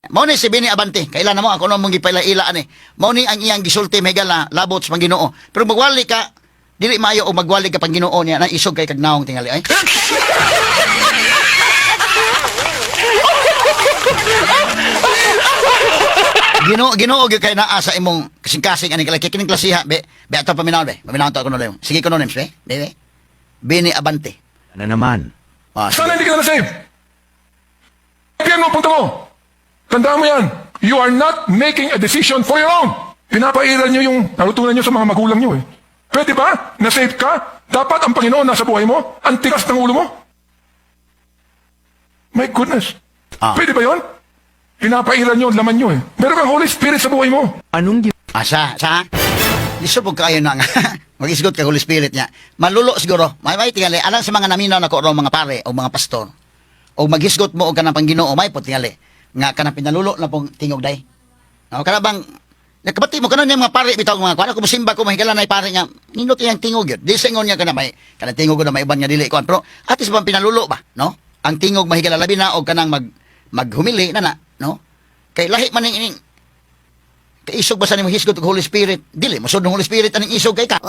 Mao ni si Bini Abante. Kailan na mo ako nung mong gipaila-ila ani. Mao ni ang iyang gisulti megala labot sa Panginoon. Pero magwali ka dili maayo o magwali ka Panginoon niya na isog kay kagnaong tingali ay. Ginoo gyud kay naa sa imong kasing-kasing ani kay kining klasiha be ato paminaw be. Paminaw to ako no. Sige ko no names be. Be. Bini Abante. Ano naman? Ah, Sana hindi ka na na-save. Yan mo ang punto mo. Tandaan mo yan. You are not making a decision for your own. Pinapairal nyo yung nalutunan nyo sa mga magulang nyo eh. Pwede ba? Na-save ka? Dapat ang Panginoon nasa buhay mo? Ang tigas ng ulo mo? My goodness. Pwede ba yon? Pinapairal nyo ang laman nyo eh. Meron kang Holy Spirit sa buhay mo. Anong sa lisubog kayo na nga. Mag-isgot ka Holy Spirit niya. Malulo siguro. May tingali. Alang sa mga naminaw na ko mga pare o mga pastor. O maghisgot mo o kanang Panginoon. May po tingali. Nga kanang pinalulo na pong tingog day. O kana bang nakabati mo kanon yung mga pare bitaw mga kuan. Kung musimba ko mahigala na pare niya. Nindot yang tingog yun. Di singon niya kana may kanang tingog na may iban nga dili kuan. Pero atis bang pinalulo ba? No? Ang tingog mahigala labi na o kanang maghumili na no? Kay lahi man ning kay isog ba sa nimo hisgot og Holy Spirit? Dili mo sud ng Holy Spirit aning isog kay ka.